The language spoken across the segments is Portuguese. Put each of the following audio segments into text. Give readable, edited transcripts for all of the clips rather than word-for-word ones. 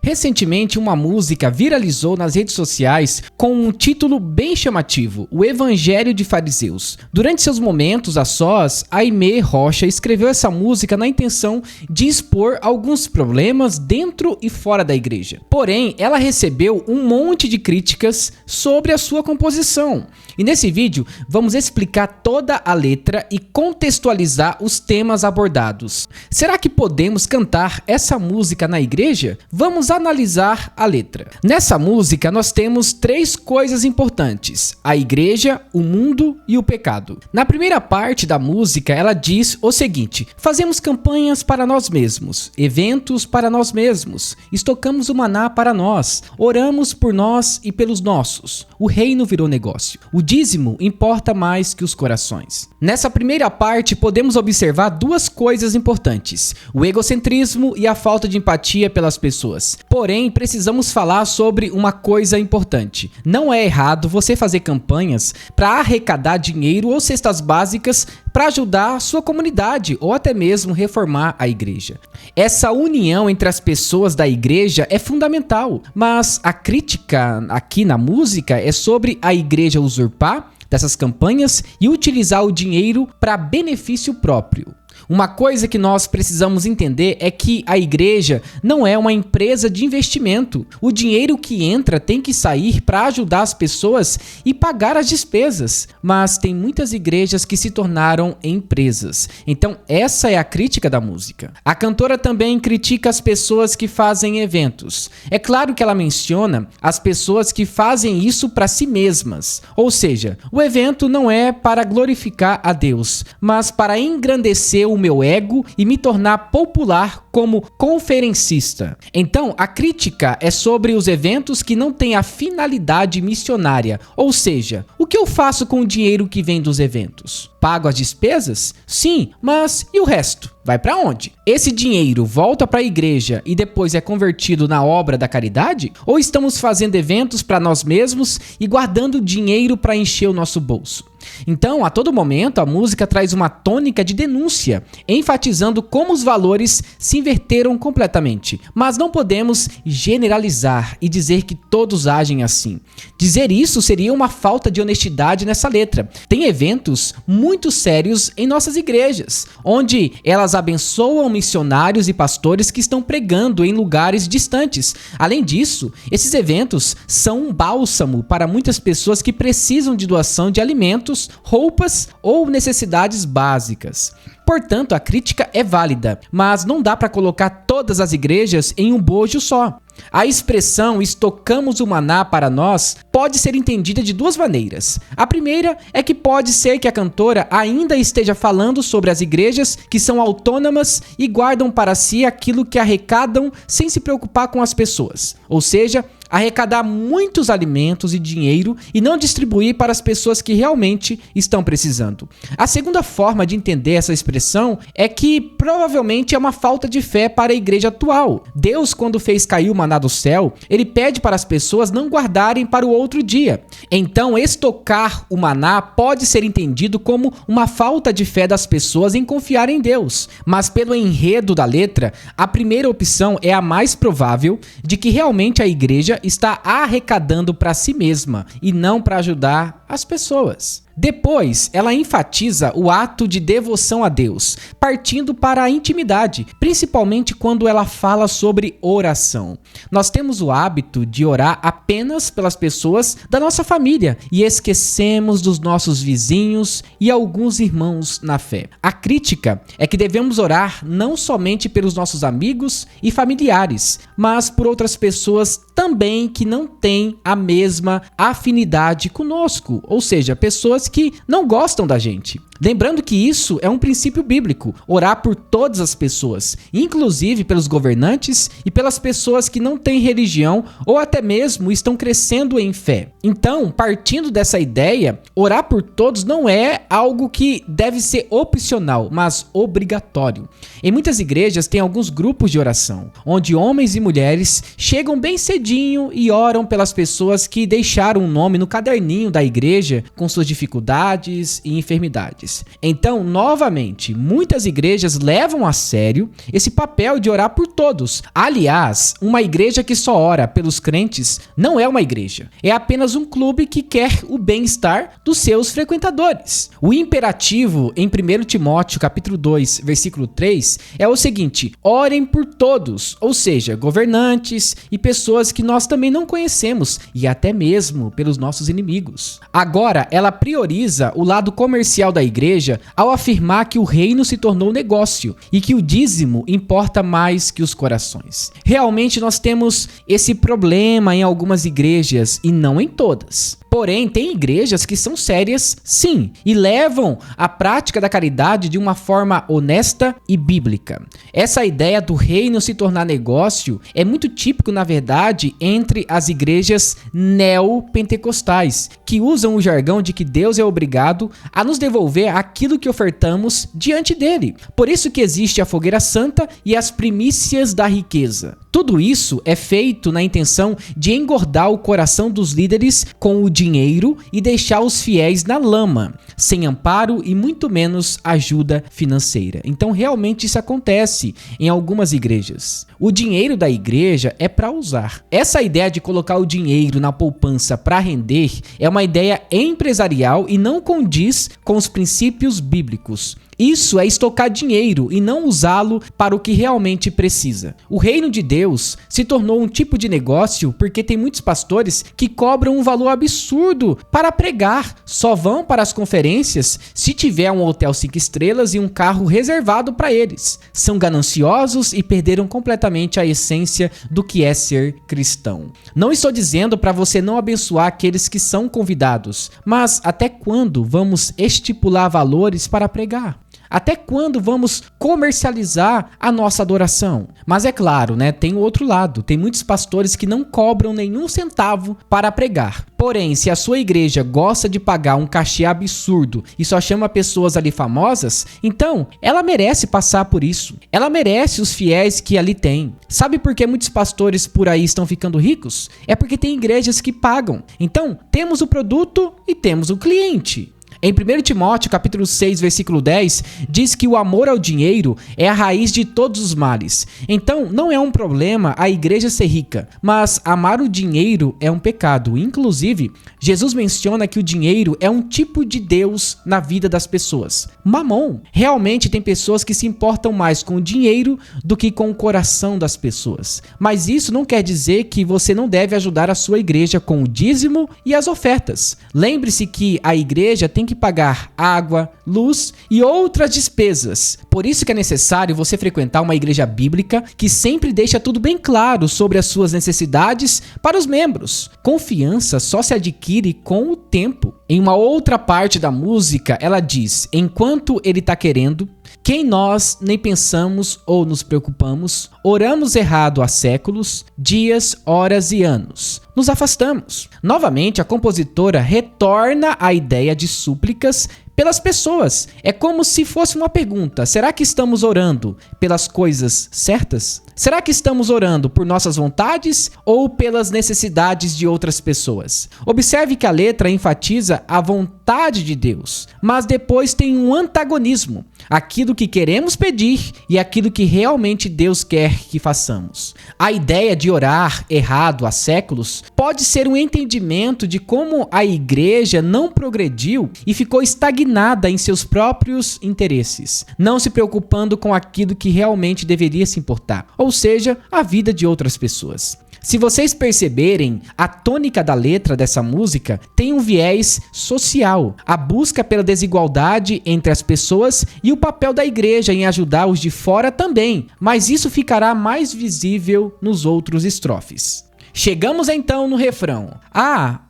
Recentemente, uma música viralizou nas redes sociais com um título bem chamativo, O Evangelho de Fariseus. Durante seus momentos a sós, Aimee Rocha escreveu essa música na intenção de expor alguns problemas dentro e fora da igreja. Porém, ela recebeu um monte de críticas sobre a sua composição. E nesse vídeo, vamos explicar toda a letra e contextualizar os temas abordados. Será que podemos cantar essa música na igreja? Vamos analisar a letra. Nessa música, nós temos três coisas importantes: a igreja, o mundo e o pecado. Na primeira parte da música, ela diz o seguinte: fazemos campanhas para nós mesmos, eventos para nós mesmos, estocamos o maná para nós, oramos por nós e pelos nossos. O reino virou negócio. O dízimo importa mais que os corações. Nessa primeira parte, podemos observar duas coisas importantes: o egocentrismo e a falta de empatia pelas pessoas. Porém, precisamos falar sobre uma coisa importante. Não é errado você fazer campanhas para arrecadar dinheiro ou cestas básicas para ajudar a sua comunidade ou até mesmo reformar a igreja. Essa união entre as pessoas da igreja é fundamental, mas a crítica aqui na música é sobre a igreja usurpar dessas campanhas e utilizar o dinheiro para benefício próprio. Uma coisa que nós precisamos entender é que a igreja não é uma empresa de investimento. O dinheiro que entra tem que sair para ajudar as pessoas e pagar as despesas. Mas tem muitas igrejas que se tornaram empresas. Então essa é a crítica da música. A cantora também critica as pessoas que fazem eventos. É claro que ela menciona as pessoas que fazem isso para si mesmas. Ou seja, o evento não é para glorificar a Deus, mas para engrandecer o meu ego e me tornar popular como conferencista. Então, a crítica é sobre os eventos que não têm a finalidade missionária, ou seja, o que eu faço com o dinheiro que vem dos eventos? Pago as despesas? Sim, mas e o resto? Vai para onde? Esse dinheiro volta para a igreja e depois é convertido na obra da caridade? Ou estamos fazendo eventos para nós mesmos e guardando dinheiro para encher o nosso bolso? Então, a todo momento, a música traz uma tônica de denúncia, enfatizando como os valores se inverteram completamente. Mas não podemos generalizar e dizer que todos agem assim. Dizer isso seria uma falta de honestidade nessa letra. Tem eventos muito sérios em nossas igrejas, onde elas abençoam missionários e pastores que estão pregando em lugares distantes. Além disso, esses eventos são um bálsamo para muitas pessoas que precisam de doação de alimentos, roupas ou necessidades básicas. Portanto, a crítica é válida, mas não dá para colocar todas as igrejas em um bojo só. A expressão "estocamos o maná para nós" pode ser entendida de duas maneiras. A primeira é que pode ser que a cantora ainda esteja falando sobre as igrejas que são autônomas e guardam para si aquilo que arrecadam sem se preocupar com as pessoas. Ou seja, arrecadar muitos alimentos e dinheiro e não distribuir para as pessoas que realmente estão precisando. A segunda forma de entender essa expressão é que provavelmente é uma falta de fé para a igreja atual. Deus, quando fez cair o maná do céu, ele pede para as pessoas não guardarem para o outro dia. Então, estocar o maná pode ser entendido como uma falta de fé das pessoas em confiar em Deus. Mas pelo enredo da letra, a primeira opção é a mais provável de que realmente a igreja está arrecadando para si mesma e não para ajudar as pessoas. Depois, ela enfatiza o ato de devoção a Deus, partindo para a intimidade, principalmente quando ela fala sobre oração. Nós temos o hábito de orar apenas pelas pessoas da nossa família e esquecemos dos nossos vizinhos e alguns irmãos na fé. A crítica é que devemos orar não somente pelos nossos amigos e familiares, mas por outras pessoas também que não têm a mesma afinidade conosco, ou seja, pessoas que não gostam da gente. Lembrando que isso é um princípio bíblico, orar por todas as pessoas, inclusive pelos governantes e pelas pessoas que não têm religião ou até mesmo estão crescendo em fé. Então, partindo dessa ideia, orar por todos não é algo que deve ser opcional, mas obrigatório. Em muitas igrejas tem alguns grupos de oração, onde homens e mulheres chegam bem cedinho e oram pelas pessoas que deixaram um nome no caderninho da igreja com suas dificuldades e enfermidades. pastores. Então, novamente, muitas igrejas levam a sério esse papel de orar por todos. Aliás, uma igreja que só ora pelos crentes não é uma igreja. É apenas um clube que quer o bem-estar dos seus frequentadores. O imperativo em 1 Timóteo capítulo 2, versículo 3 é o seguinte: orem por todos, ou seja, governantes e pessoas que nós também não conhecemos e até mesmo pelos nossos inimigos. Agora, ela prioriza o lado comercial da igreja ao afirmar que o reino se tornou negócio e que o dízimo importa mais que os corações. Realmente nós temos esse problema em algumas igrejas e não em todas. Porém, tem igrejas que são sérias, sim, e levam a prática da caridade de uma forma honesta e bíblica. Essa ideia do reino se tornar negócio é muito típico, na verdade, entre as igrejas neopentecostais, que usam o jargão de que Deus é obrigado a nos devolver aquilo que ofertamos diante dele. Por isso que existe a fogueira santa e as primícias da riqueza. Tudo isso é feito na intenção de engordar o coração dos líderes com o dinheiro e deixar os fiéis na lama, sem amparo e muito menos ajuda financeira. Então, realmente isso acontece em algumas igrejas. O dinheiro da igreja é para usar. Essa ideia de colocar o dinheiro na poupança para render é uma ideia empresarial e não condiz com os princípios bíblicos. Isso é estocar dinheiro e não usá-lo para o que realmente precisa. O reino de Deus se tornou um tipo de negócio porque tem muitos pastores que cobram um valor absurdo para pregar. Só vão para as conferências se tiver um hotel 5 estrelas e um carro reservado para eles. São gananciosos e perderam completamente a essência do que é ser cristão. Não estou dizendo para você não abençoar aqueles que são convidados, mas até quando vamos estipular valores para pregar? Até quando vamos comercializar a nossa adoração? Mas é claro, né? Tem o outro lado. Tem muitos pastores que não cobram nenhum centavo para pregar. Porém, se a sua igreja gosta de pagar um cachê absurdo e só chama pessoas ali famosas, então ela merece passar por isso. Ela merece os fiéis que ali tem. Sabe por que muitos pastores por aí estão ficando ricos? É porque tem igrejas que pagam. Então, temos o produto e temos o cliente. Em 1 Timóteo, capítulo 6, versículo 10, diz que o amor ao dinheiro é a raiz de todos os males. Então, não é um problema a igreja ser rica, mas amar o dinheiro é um pecado. Inclusive, Jesus menciona que o dinheiro é um tipo de Deus na vida das pessoas. Mamon. Realmente tem pessoas que se importam mais com o dinheiro do que com o coração das pessoas. Mas isso não quer dizer que você não deve ajudar a sua igreja com o dízimo e as ofertas. Lembre-se que a igreja tem que pagar água, luz e outras despesas. Por isso que é necessário você frequentar uma igreja bíblica que sempre deixa tudo bem claro sobre as suas necessidades para os membros. Confiança só se adquire com o tempo. Em uma outra parte da música, ela diz: enquanto ele está querendo, quem nós nem pensamos ou nos preocupamos, oramos errado há séculos, dias, horas e anos. Nos afastamos. Novamente, a compositora retorna à ideia de súplicas pelas pessoas. É como se fosse uma pergunta: será que estamos orando pelas coisas certas? Será que estamos orando por nossas vontades ou pelas necessidades de outras pessoas? Observe que a letra enfatiza a vontade de Deus, mas depois tem um antagonismo: aquilo que queremos pedir e aquilo que realmente Deus quer que façamos. A ideia de orar errado há séculos pode ser um entendimento de como a igreja não progrediu e ficou estagnada em seus próprios interesses, não se preocupando com aquilo que realmente deveria se importar, ou seja, a vida de outras pessoas. Se vocês perceberem, a tônica da letra dessa música tem um viés social, a busca pela desigualdade entre as pessoas e o papel da igreja em ajudar os de fora também, mas isso ficará mais visível nos outros estrofes. Chegamos então no refrão.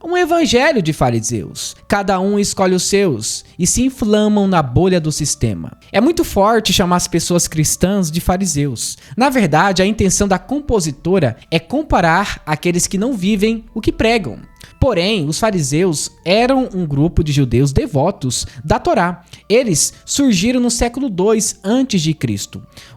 Um evangelho de fariseus. Cada um escolhe os seus e se inflamam na bolha do sistema. É muito forte chamar as pessoas cristãs de fariseus. Na verdade, a intenção da compositora é comparar aqueles que não vivem o que pregam. Porém, os fariseus eram um grupo de judeus devotos da Torá. Eles surgiram no século II a.C.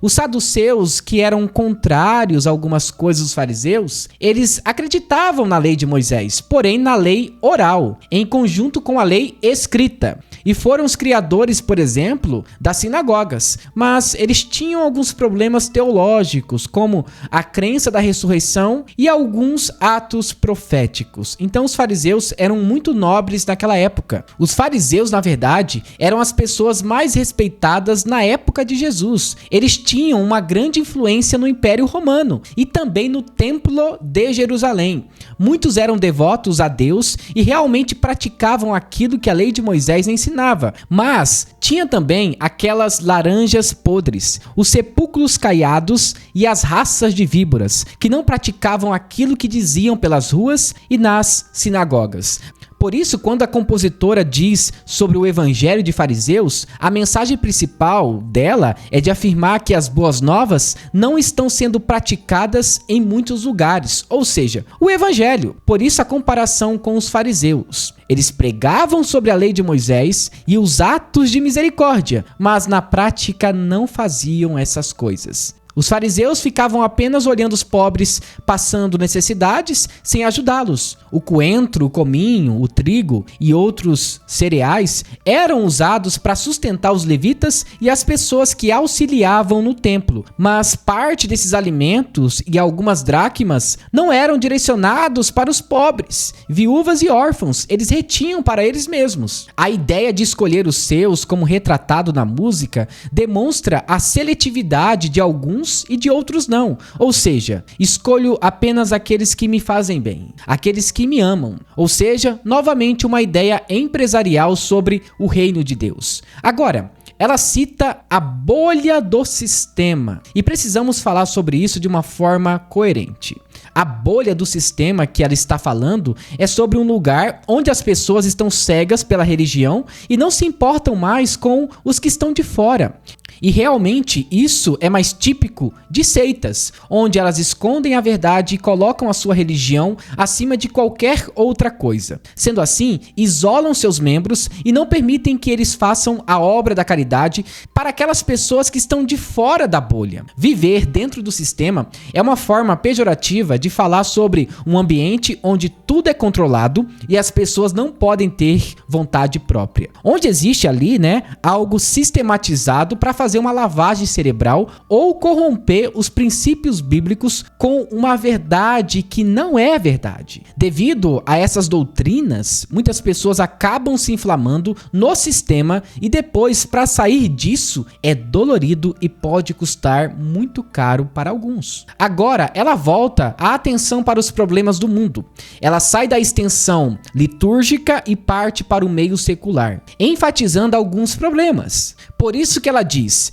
Os saduceus, que eram contrários a algumas coisas dos fariseus, eles acreditavam na lei de Moisés, porém na lei oral, em conjunto com a lei escrita. E foram os criadores, por exemplo, das sinagogas. Mas eles tinham alguns problemas teológicos, como a crença da ressurreição e alguns atos proféticos. Então os fariseus eram muito nobres naquela época. Os fariseus, na verdade, eram as pessoas mais respeitadas na época de Jesus. Eles tinham uma grande influência no Império Romano e também no Templo de Jerusalém. Muitos eram devotos a Deus e realmente praticavam aquilo que a lei de Moisés ensinava. Mas tinha também aquelas laranjas podres, os sepulcros caiados e as raças de víboras, que não praticavam aquilo que diziam pelas ruas e nas sinagogas. Por isso, quando a compositora diz sobre o evangelho de fariseus, a mensagem principal dela é de afirmar que as boas novas não estão sendo praticadas em muitos lugares, ou seja, o evangelho. Por isso a comparação com os fariseus. Eles pregavam sobre a lei de Moisés e os atos de misericórdia, mas na prática não faziam essas coisas. Os fariseus ficavam apenas olhando os pobres passando necessidades sem ajudá-los. O coentro, o cominho, o trigo e outros cereais eram usados para sustentar os levitas e as pessoas que auxiliavam no templo. Mas parte desses alimentos e algumas dracmas não eram direcionados para os pobres, viúvas e órfãos. Eles retinham para eles mesmos. A ideia de escolher os seus, como retratado na música, demonstra a seletividade de alguns e de outros não. Ou seja, escolho apenas aqueles que me fazem bem, aqueles que me amam. Ou seja, novamente uma ideia empresarial sobre o reino de Deus. Agora, ela cita a bolha do sistema e precisamos falar sobre isso de uma forma coerente. A bolha do sistema que ela está falando é sobre um lugar onde as pessoas estão cegas pela religião e não se importam mais com os que estão de fora. E realmente isso é mais típico de seitas, onde elas escondem a verdade e colocam a sua religião acima de qualquer outra coisa. Sendo assim, isolam seus membros e não permitem que eles façam a obra da caridade para aquelas pessoas que estão de fora da bolha. Viver dentro do sistema é uma forma pejorativa de falar sobre um ambiente onde tudo é controlado e as pessoas não podem ter vontade própria. Onde existe ali, algo sistematizado para fazer uma lavagem cerebral ou corromper os princípios bíblicos com uma verdade que não é verdade. Devido a essas doutrinas, muitas pessoas acabam se inflamando no sistema e depois, para sair disso, é dolorido e pode custar muito caro para alguns. Agora, ela volta a atenção para os problemas do mundo. Ela sai da extensão litúrgica e parte para o meio secular, enfatizando alguns problemas. Por isso que ela diz: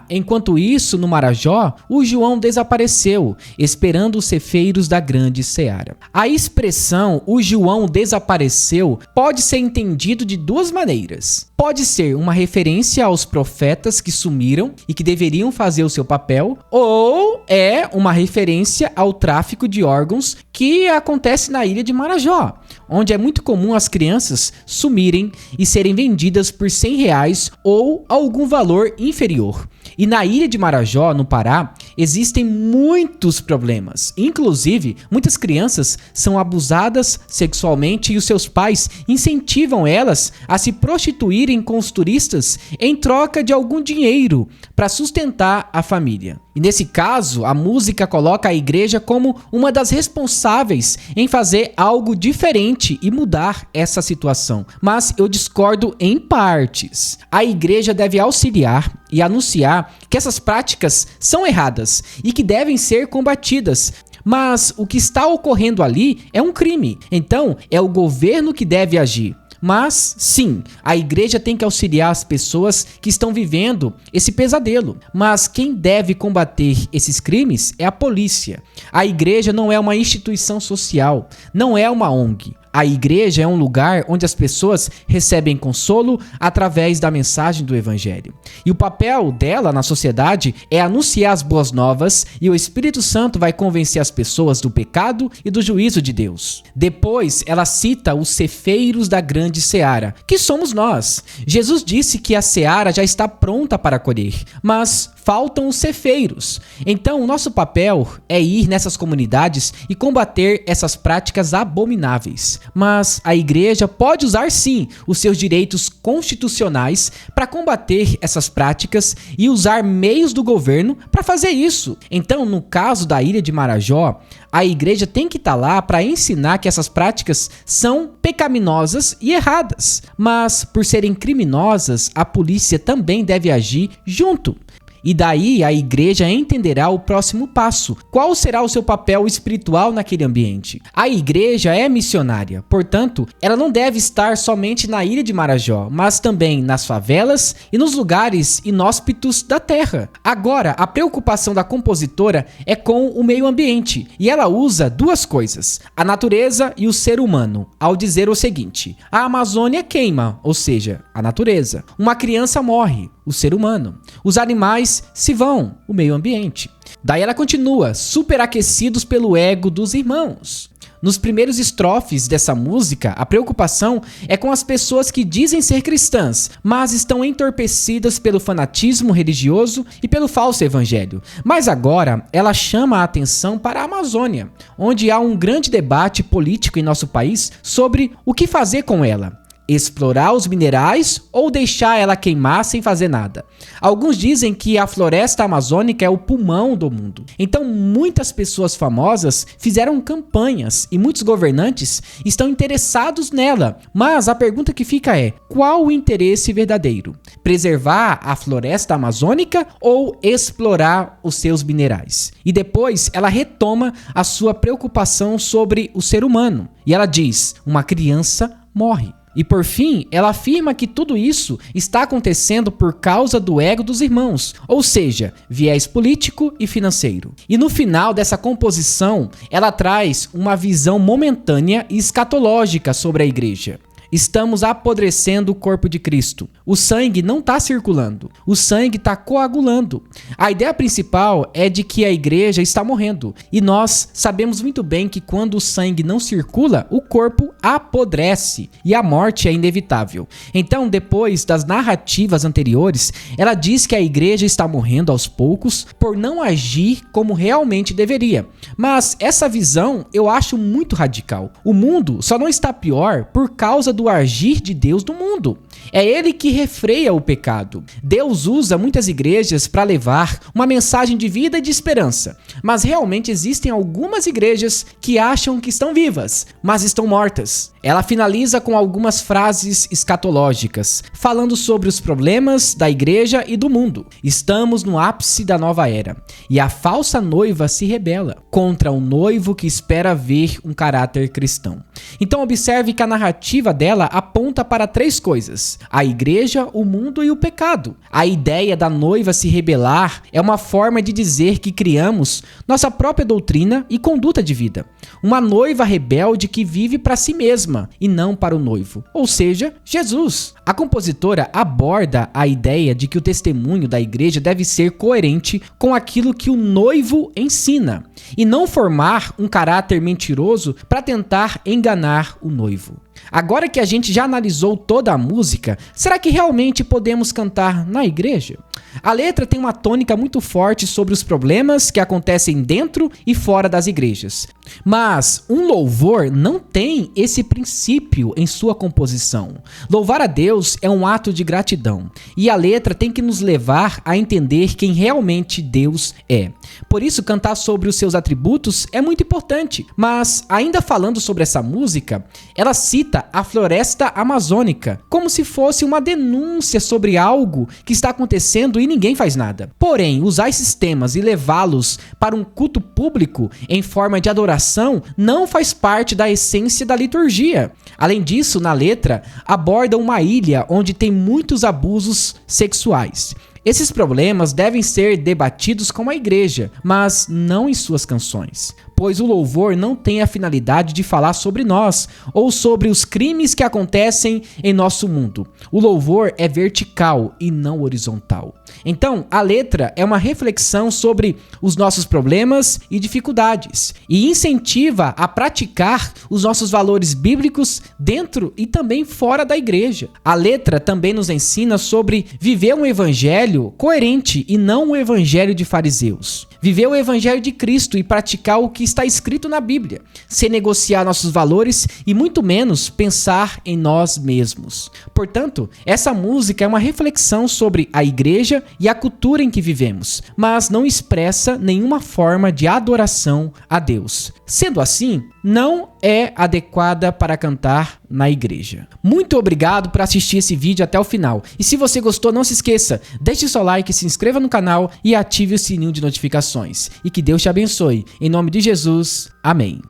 enquanto isso, no Marajó, o João desapareceu, esperando os cefeiros da grande seara. A expressão "o João desapareceu" pode ser entendido de duas maneiras. Pode ser uma referência aos profetas que sumiram e que deveriam fazer o seu papel, ou é uma referência ao tráfico de órgãos que acontece na ilha de Marajó, onde é muito comum as crianças sumirem e serem vendidas por R$100 ou algum valor inferior. E na ilha de Marajó, no Pará, existem muitos problemas. Inclusive, muitas crianças são abusadas sexualmente e os seus pais incentivam elas a se prostituírem com os turistas em troca de algum dinheiro para sustentar a família. E nesse caso, a música coloca a igreja como uma das responsáveis em fazer algo diferente e mudar essa situação. Mas eu discordo em partes. A igreja deve auxiliar e anunciar que essas práticas são erradas e que devem ser combatidas. Mas o que está ocorrendo ali é um crime. Então, é o governo que deve agir. Mas, sim, a igreja tem que auxiliar as pessoas que estão vivendo esse pesadelo. Mas quem deve combater esses crimes é a polícia. A igreja não é uma instituição social, não é uma ONG. A igreja é um lugar onde as pessoas recebem consolo através da mensagem do evangelho. E o papel dela na sociedade é anunciar as boas novas, e o Espírito Santo vai convencer as pessoas do pecado e do juízo de Deus. Depois, ela cita os cefeiros da grande seara, que somos nós. Jesus disse que a seara já está pronta para colher, mas faltam os cefeiros. Então, o nosso papel é ir nessas comunidades e combater essas práticas abomináveis. Mas a igreja pode usar sim os seus direitos constitucionais para combater essas práticas e usar meios do governo para fazer isso. Então, no caso da ilha de Marajó, a igreja tem que estar lá para ensinar que essas práticas são pecaminosas e erradas. Mas, por serem criminosas, a polícia também deve agir junto. E daí a igreja entenderá o próximo passo. Qual será o seu papel espiritual naquele ambiente? A igreja é missionária, portanto, ela não deve estar somente na ilha de Marajó, mas também nas favelas e nos lugares inóspitos da terra. Agora, a preocupação da compositora é com o meio ambiente, e ela usa duas coisas: a natureza e o ser humano, ao dizer o seguinte: a Amazônia queima, ou seja, a natureza. Uma criança morre, o ser humano. Os animais se vão, o meio ambiente. Daí ela continua: superaquecidos pelo ego dos irmãos. Nos primeiros estrofes dessa música, a preocupação é com as pessoas que dizem ser cristãs, mas estão entorpecidas pelo fanatismo religioso e pelo falso evangelho. Mas agora, ela chama a atenção para a Amazônia, onde há um grande debate político em nosso país sobre o que fazer com ela. Explorar os minerais ou deixar ela queimar sem fazer nada. Alguns dizem que a floresta amazônica é o pulmão do mundo. Então muitas pessoas famosas fizeram campanhas e muitos governantes estão interessados nela. Mas a pergunta que fica é: qual o interesse verdadeiro? Preservar a floresta amazônica ou explorar os seus minerais? E depois ela retoma a sua preocupação sobre o ser humano. E ela diz: uma criança morre. E por fim, ela afirma que tudo isso está acontecendo por causa do ego dos irmãos, ou seja, viés político e financeiro. E no final dessa composição, ela traz uma visão momentânea e escatológica sobre a igreja. Estamos apodrecendo o corpo de Cristo. O sangue não está circulando. O sangue está coagulando. A ideia principal é de que a igreja está morrendo. E nós sabemos muito bem que quando o sangue não circula, o corpo apodrece. E a morte é inevitável. Então, depois das narrativas anteriores, ela diz que a igreja está morrendo aos poucos por não agir como realmente deveria. Mas essa visão eu acho muito radical. O mundo só não está pior por causa do agir de Deus no mundo. É ele que refreia o pecado. Deus usa muitas igrejas para levar uma mensagem de vida e de esperança. Mas realmente existem algumas igrejas que acham que estão vivas, mas estão mortas. Ela finaliza com algumas frases escatológicas, falando sobre os problemas da igreja e do mundo. Estamos no ápice da nova era, e a falsa noiva se rebela contra o noivo que espera ver um caráter cristão. Então observe que a narrativa dela aponta para três coisas: a igreja, o mundo e o pecado. A ideia da noiva se rebelar é uma forma de dizer que criamos nossa própria doutrina e conduta de vida. Uma noiva rebelde que vive para si mesma e não para o noivo, ou seja, Jesus. A compositora aborda a ideia de que o testemunho da igreja deve ser coerente com aquilo que o noivo ensina e não formar um caráter mentiroso para tentar enganar o noivo. Agora que a gente já analisou toda a música, será que realmente podemos cantar na igreja? A letra tem uma tônica muito forte sobre os problemas que acontecem dentro e fora das igrejas. Mas um louvor não tem esse princípio em sua composição. Louvar a Deus é um ato de gratidão, e a letra tem que nos levar a entender quem realmente Deus é. Por isso, cantar sobre os seus atributos é muito importante. Mas, ainda falando sobre essa música, ela cita a floresta amazônica como se fosse uma denúncia sobre algo que está acontecendo e ninguém faz nada. Porém, usar esses temas e levá-los para um culto público em forma de adoração não faz parte da essência da liturgia. Além disso, na letra, aborda uma ilha onde tem muitos abusos sexuais. Esses problemas devem ser debatidos com a igreja, mas não em suas canções. pois o louvor não tem a finalidade de falar sobre nós ou sobre os crimes que acontecem em nosso mundo. O louvor é vertical e não horizontal. Então, a letra é uma reflexão sobre os nossos problemas e dificuldades e incentiva a praticar os nossos valores bíblicos dentro e também fora da igreja. A letra também nos ensina sobre viver um evangelho coerente e não um evangelho de fariseus. Viver o evangelho de Cristo e praticar o que está escrito na Bíblia, sem negociar nossos valores e muito menos pensar em nós mesmos. Portanto, essa música é uma reflexão sobre a igreja e a cultura em que vivemos, mas não expressa nenhuma forma de adoração a Deus. Sendo assim, não é adequada para cantar na igreja. Muito obrigado por assistir esse vídeo até o final. E se você gostou, não se esqueça, deixe seu like, se inscreva no canal e ative o sininho de notificações. E que Deus te abençoe. Em nome de Jesus, amém.